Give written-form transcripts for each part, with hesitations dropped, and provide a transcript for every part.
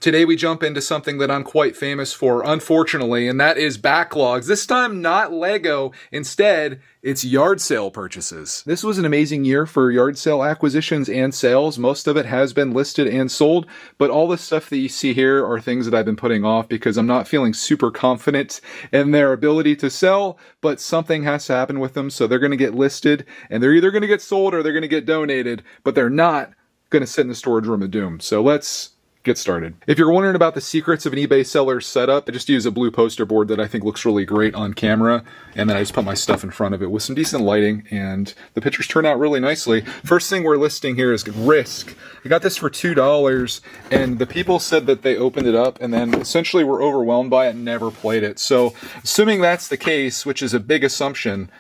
Today we jump into something that I'm quite famous for, unfortunately, and that is backlogs. This time not Lego, instead it's yard sale purchases. This was an amazing year for yard sale acquisitions and sales. Most of it has been listed and sold, but all the stuff that you see here are things that I've been putting off because I'm not feeling super confident in their ability to sell, but something has to happen with them, so they're going to get listed, and they're either going to get sold or they're going to get donated, but they're not going to sit in the storage room of doom. So let's get started. If you're wondering about the secrets of an eBay seller's setup, I just use a blue poster board that I think looks really great on camera, and then I just put my stuff in front of it with some decent lighting, and the pictures turn out really nicely. First thing we're listing here is Risk. I got this for $2, and the people said that they opened it up and then essentially were overwhelmed by it and never played it. So assuming that's the case, which is a big assumption,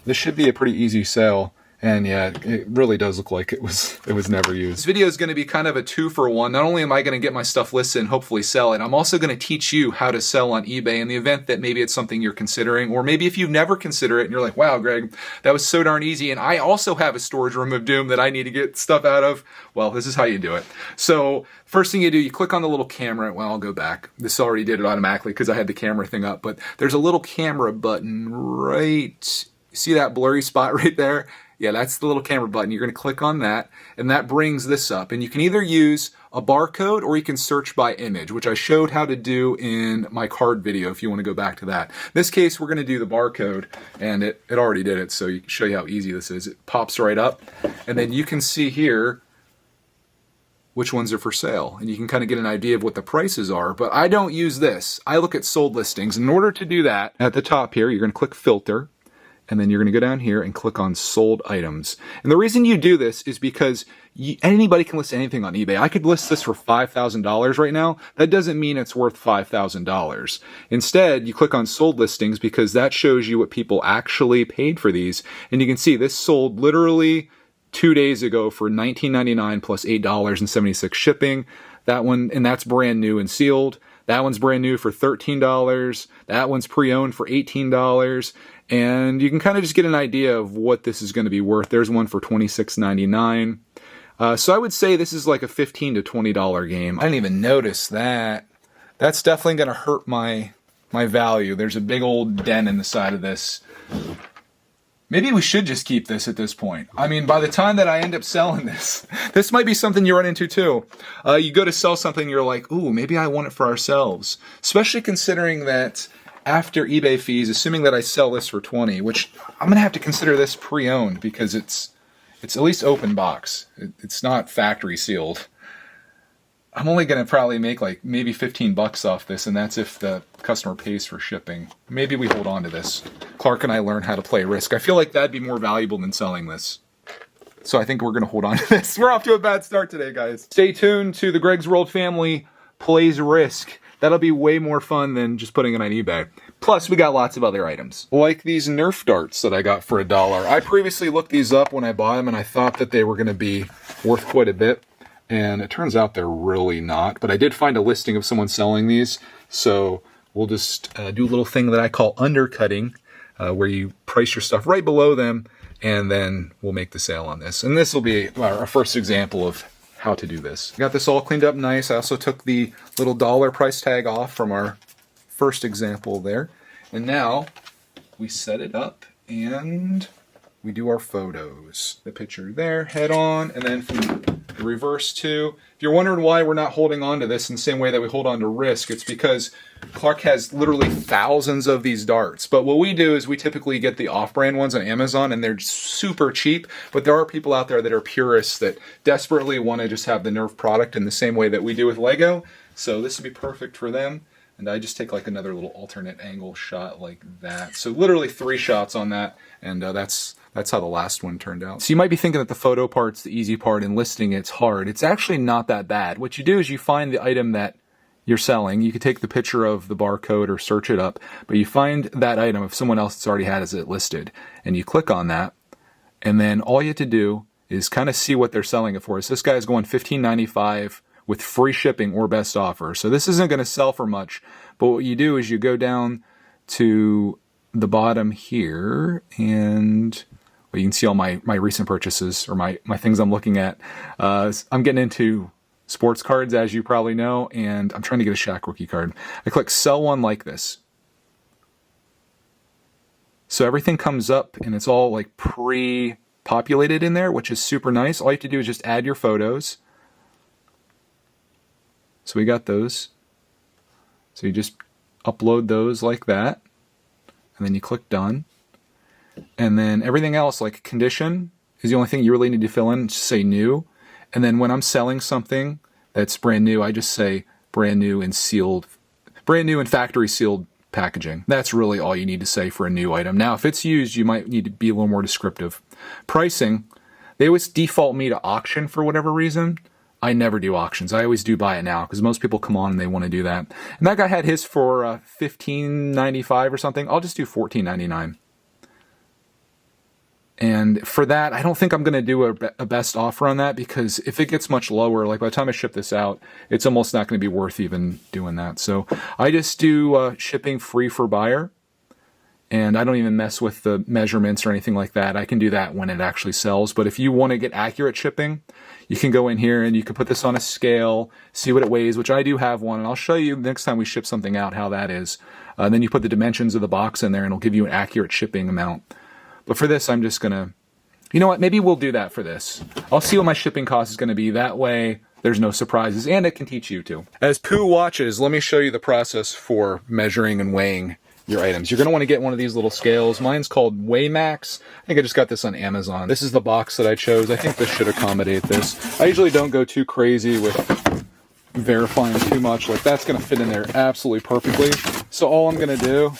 this should be a pretty easy sale. And yeah, it really does look like it was never used. This video is going to be kind of a 2-for-1. Not only am I going to get my stuff listed and hopefully sell it, I'm also going to teach you how to sell on eBay in the event that maybe it's something you're considering, or maybe if you've never considered it and you're like, wow, Greg, that was so darn easy, and I also have a storage room of doom that I need to get stuff out of. Well, this is how you do it. So first thing you do, you click on the little camera. Well, I'll go back. This already did it automatically because I had the camera thing up, but there's a little camera button right, see that blurry spot right there? Yeah, that's the little camera button. You're going to click on that, and that brings this up. And you can either use a barcode or you can search by image, which I showed how to do in my card video if you want to go back to that. In this case, we're going to do the barcode, and it already did it, so you can show you how easy this is. It pops right up, and then you can see here which ones are for sale, and you can kind of get an idea of what the prices are, but I don't use this. I look at sold listings. In order to do that, at the top here, you're going to click Filter, and then you're going to go down here and click on sold items. And the reason you do this is because anybody can list anything on eBay. I could list this for $5,000 right now. That doesn't mean it's worth $5,000. Instead, you click on sold listings because that shows you what people actually paid for these. And you can see this sold literally 2 days ago for $19.99 plus $8.76 shipping. That one, and that's brand new and sealed. That one's brand new for $13. That one's pre-owned for $18. And you can kind of just get an idea of what this is going to be worth. There's one for $26.99. So I would say this is like a $15 to $20 game. I didn't even notice that. That's definitely going to hurt my value. There's a big old dent in the side of this. Maybe we should just keep this at this point. I mean, by the time that I end up selling this, this might be something you run into too. You go to sell something, you're like, ooh, maybe I want it for ourselves. Especially considering that after eBay fees, assuming that I sell this for $20, which I'm gonna have to consider this pre-owned because it's at least open box. It's not factory sealed. I'm only gonna probably make like maybe 15 bucks off this, and that's if the customer pays for shipping. Maybe we hold on to this. Clark and I learn how to play Risk. I feel like that'd be more valuable than selling this. So I think we're gonna hold on to this. We're off to a bad start today, guys. Stay tuned to the Greg's World family plays Risk. That'll be way more fun than just putting it on eBay. Plus, we got lots of other items. Like these Nerf darts that I got for $1. I previously looked these up when I bought them, and I thought that they were going to be worth quite a bit. And it turns out they're really not. But I did find a listing of someone selling these. So we'll just do a little thing that I call undercutting, where you price your stuff right below them, and then we'll make the sale on this. And this will be our first example of how to do this. Got this all cleaned up nice. I also took the little dollar price tag off from our first example there. And now we set it up and we do our photos. The picture there, head on, and then from the reverse too. If you're wondering why we're not holding on to this in the same way that we hold on to Risk, it's because Clark has literally thousands of these darts. But what we do is we typically get the off-brand ones on Amazon, and they're super cheap. But there are people out there that are purists that desperately want to just have the Nerf product in the same way that we do with Lego. So this would be perfect for them. And I just take like another little alternate angle shot like that. So literally 3 shots on that, and that's how the last one turned out. So you might be thinking that the photo part's the easy part and listing it's hard. It's actually not that bad. What you do is you find the item that you're selling. You could take the picture of the barcode or search it up, but you find that item if someone else that's already has it listed, and you click on that, and then all you have to do is kind of see what they're selling it for. So this guy's going $15.95 with free shipping or best offer. So this isn't going to sell for much, but what you do is you go down to the bottom here, and well, you can see all my recent purchases or my things I'm looking at. I'm getting into sports cards, as you probably know, and I'm trying to get a Shaq rookie card. I click sell one like this. So everything comes up and it's all like pre-populated in there, which is super nice. All you have to do is just add your photos. So we got those. So you just upload those like that, and then you click done. And then everything else, like condition, is the only thing you really need to fill in. Just say new. And then when I'm selling something that's brand new, I just say brand new and sealed, brand new and factory sealed packaging. That's really all you need to say for a new item. Now, if it's used, you might need to be a little more descriptive. Pricing, they always default me to auction for whatever reason. I never do auctions. I always do buy it now because most people come on and they want to do that. And that guy had his for $15.95 or something. I'll just do $14.99. And for that, I don't think I'm going to do a best offer on that, because if it gets much lower, like by the time I ship this out, it's almost not going to be worth even doing that. So I just do shipping free for buyer, and I don't even mess with the measurements or anything like that. I can do that when it actually sells. But if you want to get accurate shipping, you can go in here and you can put this on a scale, see what it weighs, which I do have one, and I'll show you next time we ship something out how that is. Then you put the dimensions of the box in there and it'll give you an accurate shipping amount. But for this, I'm just going to, you know what, maybe we'll do that for this. I'll see what my shipping cost is going to be. That way, there's no surprises, and it can teach you too. As Pooh watches, let me show you the process for measuring and weighing your items. You're going to want to get one of these little scales. Mine's called Weighmax. I think I just got this on Amazon. This is the box that I chose. I think this should accommodate this. I usually don't go too crazy with verifying too much. Like, that's going to fit in there absolutely perfectly. So all I'm going to do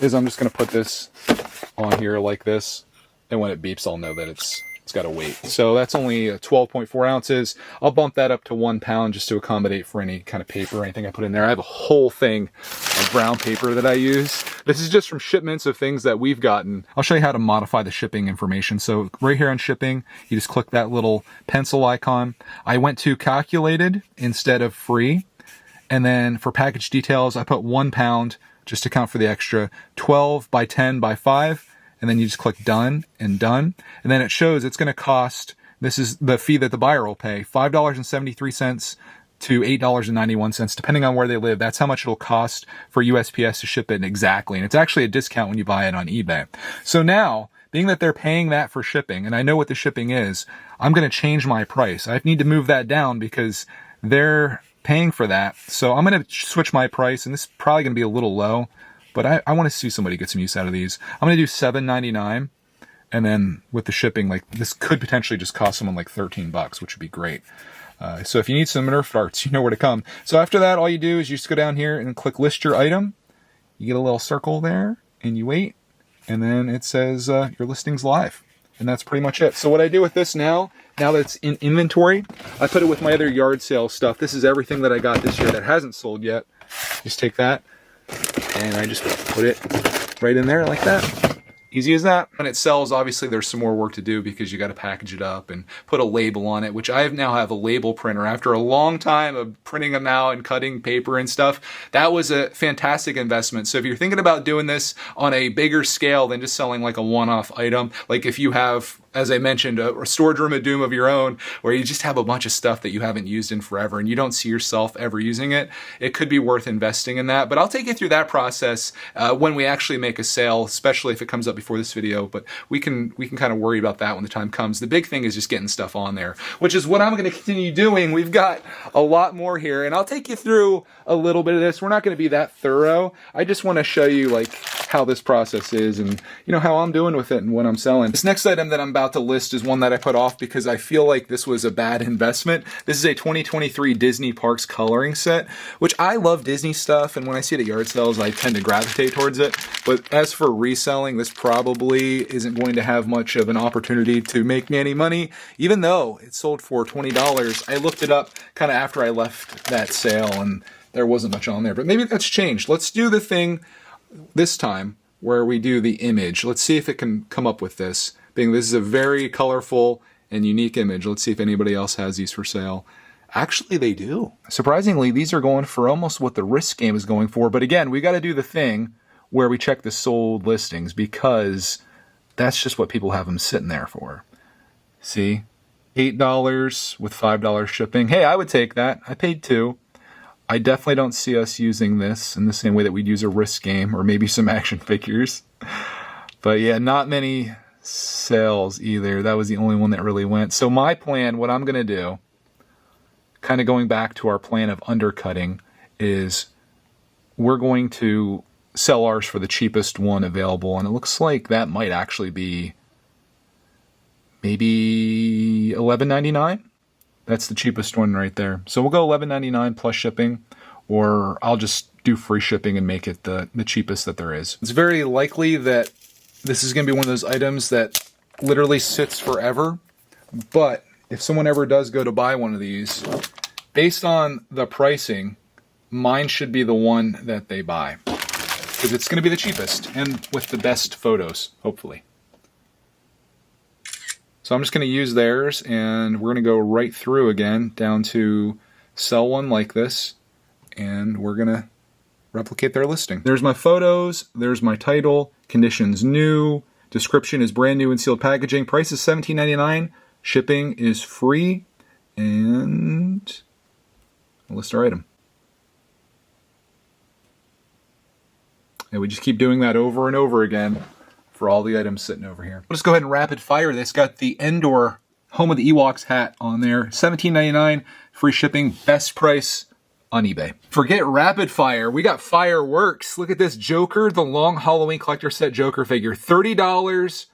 is I'm just going to put this on here like this, and when it beeps I'll know that it's got a weight. So that's only 12.4 ounces. I'll bump that up to 1 pound just to accommodate for any kind of paper or anything I put in there. I have a whole thing of brown paper that I use. This is just from shipments of things that we've gotten. I'll show you how to modify the shipping information. So right here on shipping, you just click that little pencil icon. I went to calculated instead of free, and then for package details I put 1 pound just to count for the extra, 12 by 10 by 5, and then you just click done and done. And then it shows it's going to cost, this is the fee that the buyer will pay, $5.73 to $8.91, depending on where they live. That's how much it'll cost for USPS to ship it exactly. And it's actually a discount when you buy it on eBay. So now, being that they're paying that for shipping, and I know what the shipping is, I'm going to change my price. I need to move that down because they're paying for that. So I'm going to switch my price, and this is probably going to be a little low, but I want to see somebody get some use out of these. I'm going to do $7.99, and then with the shipping, like, this could potentially just cost someone like $13, which would be great. So if you need some Nerf darts, you know where to come. So after that, all you do is you just go down here and click list your item. You get a little circle there, and you wait, and then it says your listing's live. And that's pretty much it. So what I do with this now that it's in inventory, I put it with my other yard sale stuff. This is everything that I got this year that hasn't sold yet. Just take that, and I just put it right in there like that. Easy as that. When it sells, obviously there's some more work to do because you got to package it up and put a label on it, which I now have a label printer. After a long time of printing them out and cutting paper and stuff, that was a fantastic investment. So if you're thinking about doing this on a bigger scale than just selling like a one-off item, like if you have, as I mentioned, a storage room of doom of your own, where you just have a bunch of stuff that you haven't used in forever and you don't see yourself ever using it, it could be worth investing in that. But I'll take you through that process when we actually make a sale, especially if it comes up before this video. But we can kind of worry about that when the time comes. The big thing is just getting stuff on there, which is what I'm going to continue doing. We've got a lot more here, and I'll take you through a little bit of this. We're not going to be that thorough. I just want to show you like how this process is and, you know, how I'm doing with it and what I'm selling. This next item that I'm about to list is one that I put off because I feel like this was a bad investment. This is a 2023 Disney Parks coloring set, which I love Disney stuff, and when I see it at yard sales, I tend to gravitate towards it. But as for reselling, this probably isn't going to have much of an opportunity to make me any money, even though it sold for $20. I looked it up kind of after I left that sale, and there wasn't much on there, but maybe that's changed. Let's do the thing this time where we do the image. Let's see if it can come up with this. Being this is a very colorful and unique image. Let's see if anybody else has these for sale. Actually, they do. Surprisingly, these are going for almost what the Risk game is going for. But again, we got to do the thing where we check the sold listings because that's just what people have them sitting there for. See? $8 with $5 shipping. Hey, I would take that. I paid $2. I definitely don't see us using this in the same way that we'd use a Risk game or maybe some action figures. But yeah, not many sales either. That was the only one that really went. So my plan, what I'm going to do, kind of going back to our plan of undercutting, is we're going to sell ours for the cheapest one available. And it looks like that might actually be maybe $11.99. That's the cheapest one right there. So we'll go $11.99 plus shipping, or I'll just do free shipping and make it the cheapest that there is. It's very likely that this is going to be one of those items that literally sits forever. But if someone ever does go to buy one of these, based on the pricing, mine should be the one that they buy, because it's going to be the cheapest and with the best photos, hopefully. So I'm just going to use theirs, and we're going to go right through again down to sell one like this, and we're going to replicate their listing. There's my photos, there's my title, conditions new, description is brand new in sealed packaging, price is $17.99, shipping is free, and I'll list our item. And we just keep doing that over and over again for all the items sitting over here. Let's go ahead and rapid fire this. Got the Endor Home of the Ewoks hat on there. $17.99, free shipping, best price on eBay. Forget rapid fire. We got fireworks. Look at this Joker, the long Halloween collector set Joker figure. $30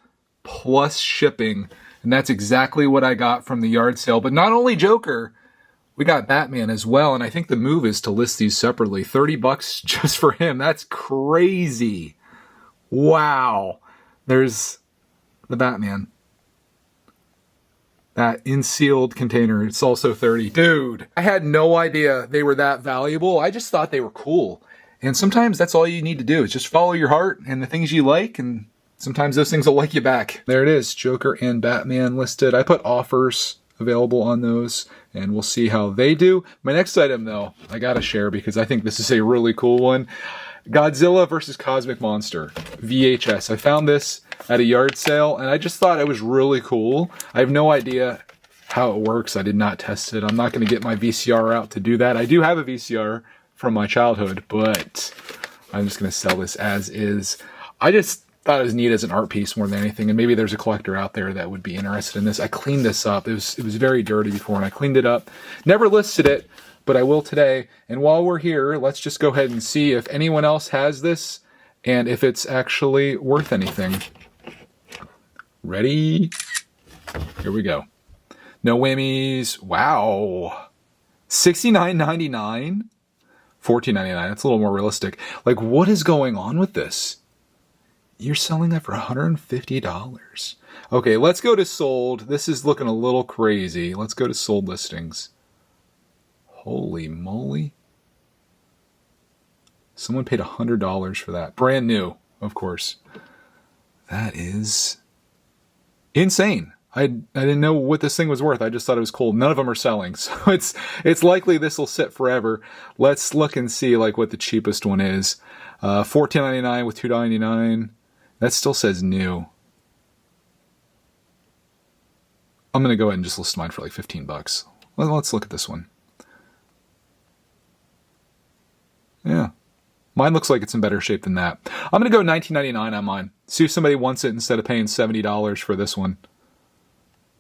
plus shipping. And that's exactly what I got from the yard sale. But not only Joker, we got Batman as well. And I think the move is to list these separately. $30 just for him. That's crazy. Wow. There's the Batman. That in sealed container, it's also $30. Dude, I had no idea they were that valuable. I just thought they were cool. And sometimes that's all you need to do is just follow your heart and the things you like, and sometimes those things will like you back. There it is, Joker and Batman listed. I put offers available on those, and we'll see how they do. My next item, though, I gotta share because I think this is a really cool one. Godzilla vs. Cosmic Monster VHS. I found this at a yard sale, and I just thought it was really cool. I have no idea how it works. I did not test it. I'm not going to get my VCR out to do that. I do have a VCR from my childhood, but I'm just going to sell this as is. I just thought it was neat as an art piece more than anything, and maybe there's a collector out there that would be interested in this. I cleaned this up. It was very dirty before, and I cleaned it up. Never listed it, but I will today. And while we're here, let's just go ahead and see if anyone else has this and if it's actually worth anything. Ready? Here we go. No whammies. Wow. $69.99? $14.99. That's a little more realistic. Like, what is going on with this? You're selling that for $150. Okay, let's go to sold. This is looking a little crazy. Let's go to sold listings. Holy moly. Someone paid $100 for that. Brand new, of course. That is insane. I didn't know what this thing was worth. I just thought it was cool. None of them are selling. So it's likely this will sit forever. Let's look and see like what the cheapest one is. $14.99 with $2.99. That still says new. I'm going to go ahead and just list mine for like $15. Let's look at this one. Yeah. Mine looks like it's in better shape than that. I'm going to go $19.99 on mine. See if somebody wants it instead of paying $70 for this one.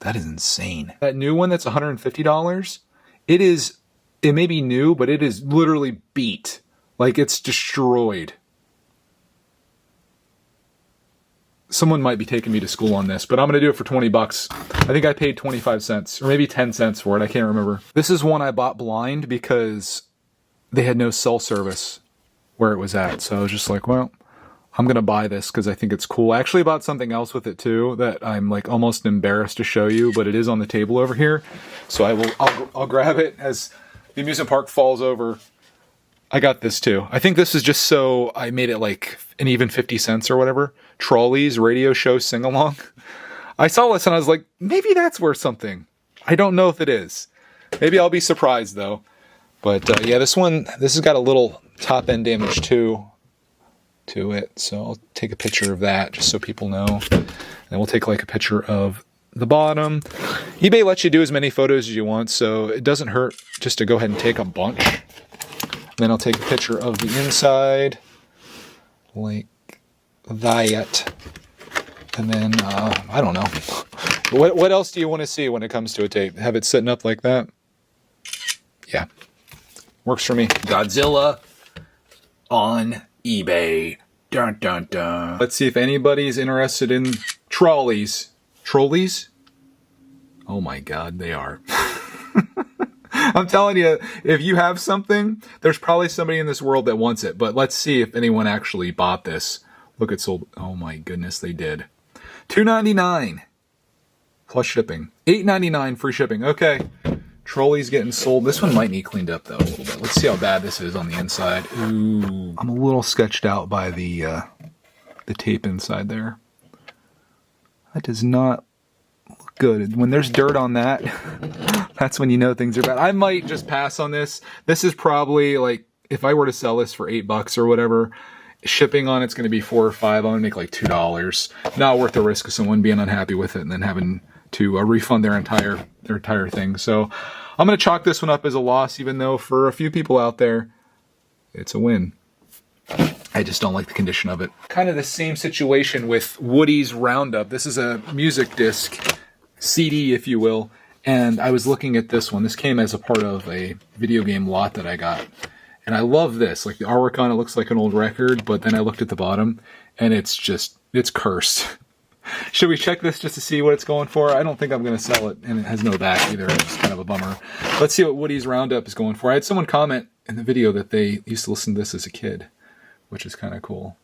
That is insane. That new one that's $150, it may be new, but it is literally beat. Like, it's destroyed. Someone might be taking me to school on this, but I'm going to do it for $20. I think I paid 25 cents or maybe 10 cents for it. I can't remember. This is one I bought blind because they had no cell service where it was at. So I was just like, well, I'm going to buy this because I think it's cool. I actually bought something else with it too that I'm like almost embarrassed to show you, but it is on the table over here. So I'll grab it as the amusement park falls over. I got this too. I think this is just so I made it like an even 50 cents or whatever. Trolleys radio show sing along. I saw this and I was like, maybe that's worth something. I don't know if it is. Maybe I'll be surprised though. But yeah, this has got a little top end damage too to it. So I'll take a picture of that just so people know. And we'll take like a picture of the bottom. eBay lets you do as many photos as you want, so it doesn't hurt just to go ahead and take a bunch. Then I'll take a picture of the inside, like that. And then, I don't know. What else do you want to see when it comes to a tape? Have it sitting up like that? Yeah. Works for me. Godzilla on eBay. Dun, dun, dun. Let's see if anybody's interested in trolleys. Trolleys? Oh my God, they are. I'm telling you, if you have something, there's probably somebody in this world that wants it. But let's see if anyone actually bought this. Look, it sold. Oh my goodness, they did. $2.99 plus shipping. $8.99 free shipping. Okay. Trolley's getting sold. This one might need cleaned up though a little bit. Let's see how bad this is on the inside. Ooh. I'm a little sketched out by the tape inside there. That does not look good. When there's dirt on that, that's when you know things are bad. I might just pass on this. This is probably like, if I were to sell this for $8 or whatever, shipping on it's going to be $4 or $5. I'm going to make like $2. Not worth the risk of someone being unhappy with it and then having to refund their entire thing. So I'm going to chalk this one up as a loss, even though for a few people out there, it's a win. I just don't like the condition of it. Kind of the same situation with Woody's Roundup. This is a music disc, CD, if you will. And I was looking at this one. This came as a part of a video game lot that I got. And I love this. Like the artwork on it looks like an old record, but then I looked at the bottom and it's cursed. Should we check this just to see what it's going for? I don't think I'm going to sell it, and it has no back either. It's kind of a bummer. Let's see what Woody's Roundup is going for. I had someone comment in the video that they used to listen to this as a kid, which is kind of cool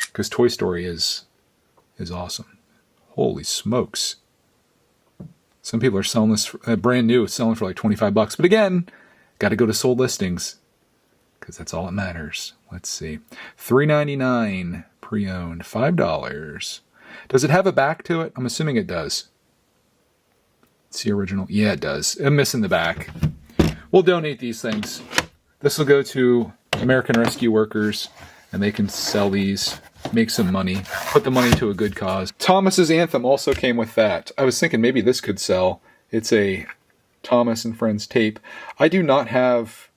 because Toy Story is awesome. Holy smokes. Some people are selling this brand new, selling for like $25. But again, got to go to sold listings because that's all that matters. Let's see. $3.99 pre-owned, $5. Does it have a back to it? I'm assuming it does. It's the original. Yeah, it does. I'm missing the back. We'll donate these things. This will go to American Rescue Workers, and they can sell these, make some money, put the money to a good cause. Thomas's Anthem also came with that. I was thinking maybe this could sell. It's a Thomas and Friends tape. I do not have...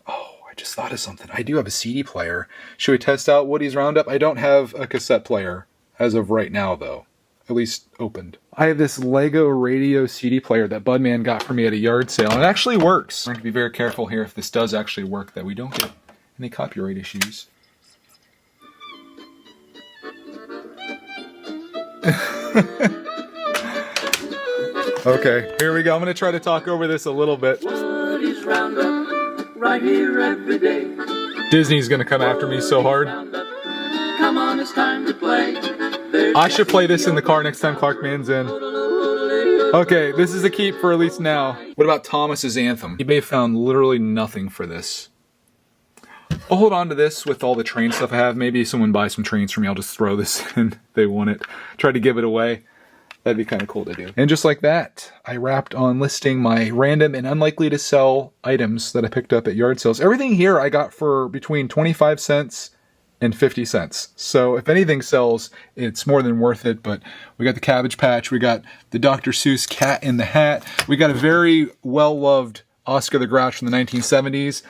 Oh, I just thought of something. I do have a CD player. Should we test out Woody's Roundup? I don't have a cassette player as of right now, though. At least opened. I have this Lego radio CD player that Budman got for me at a yard sale, and it actually works. I'm going to be very careful here if this does actually work, that we don't get any copyright issues. Okay, here we go. I'm going to try to talk over this a little bit. Woody's Roundup, right here every day. Disney's going to come after me so hard. Come on, it's time to play. I should play this in the car next time Clark Man's in. Okay, this is a keep for at least now. What about Thomas's Anthem? eBay found literally nothing for this. I'll hold on to this with all the train stuff I have. Maybe someone buys some trains for me. I'll just throw this in if they want it. Try to give it away. That'd be kind of cool to do. And just like that, I wrapped on listing my random and unlikely to sell items that I picked up at yard sales. Everything here I got for between 25 cents and 50 cents. So if anything sells, it's more than worth it. But we got the Cabbage Patch. We got the Dr. Seuss Cat in the Hat. We got a very well-loved Oscar the Grouch from the 1970s.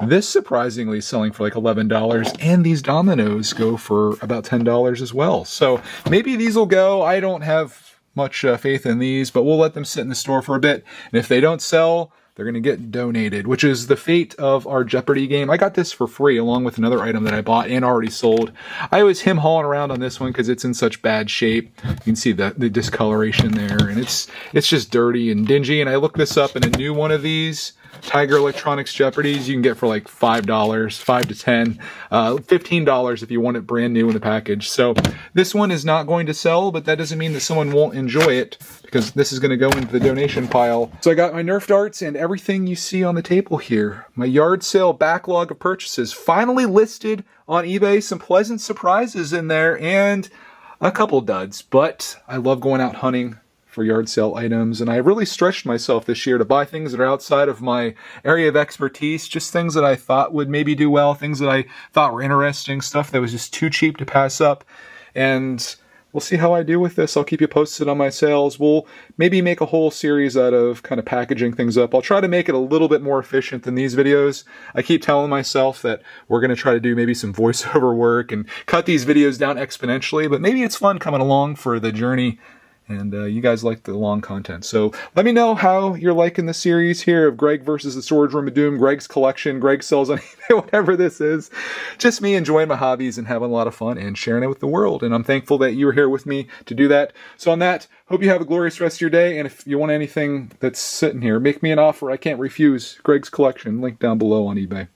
This surprisingly is selling for like $11. And these dominoes go for about $10 as well. So maybe these will go. I don't have much faith in these, but we'll let them sit in the store for a bit. And if they don't sell, they're going to get donated, which is the fate of our Jeopardy game. I got this for free along with another item that I bought and already sold. I was him-hawing around on this one because it's in such bad shape. You can see the discoloration there, and it's just dirty and dingy. And I looked this up, and a new one of these Tiger Electronics Jeopardies you can get for like $5, $5 to $10, $15 if you want it brand new in the package. So this one is not going to sell, but that doesn't mean that someone won't enjoy it because this is going to go into the donation pile. So I got my Nerf darts and everything you see on the table here. My yard sale backlog of purchases finally listed on eBay. Some pleasant surprises in there and a couple duds, but I love going out hunting for yard sale items, and I really stretched myself this year to buy things that are outside of my area of expertise, just things that I thought would maybe do well, things that I thought were interesting, stuff that was just too cheap to pass up. And we'll see how I do with this. I'll keep you posted on my sales. We'll maybe make a whole series out of kind of packaging things up. I'll try to make it a little bit more efficient than these videos. I keep telling myself that we're going to try to do maybe some voiceover work and cut these videos down exponentially, but maybe it's fun coming along for the journey. And you guys like the long content. So let me know how you're liking the series here of Greg versus the Storage Room of Doom, Greg's collection, Greg sells on eBay, whatever this is. Just me enjoying my hobbies and having a lot of fun and sharing it with the world. And I'm thankful that you were here with me to do that. So on that, hope you have a glorious rest of your day. And if you want anything that's sitting here, make me an offer I can't refuse. Greg's collection, link down below on eBay.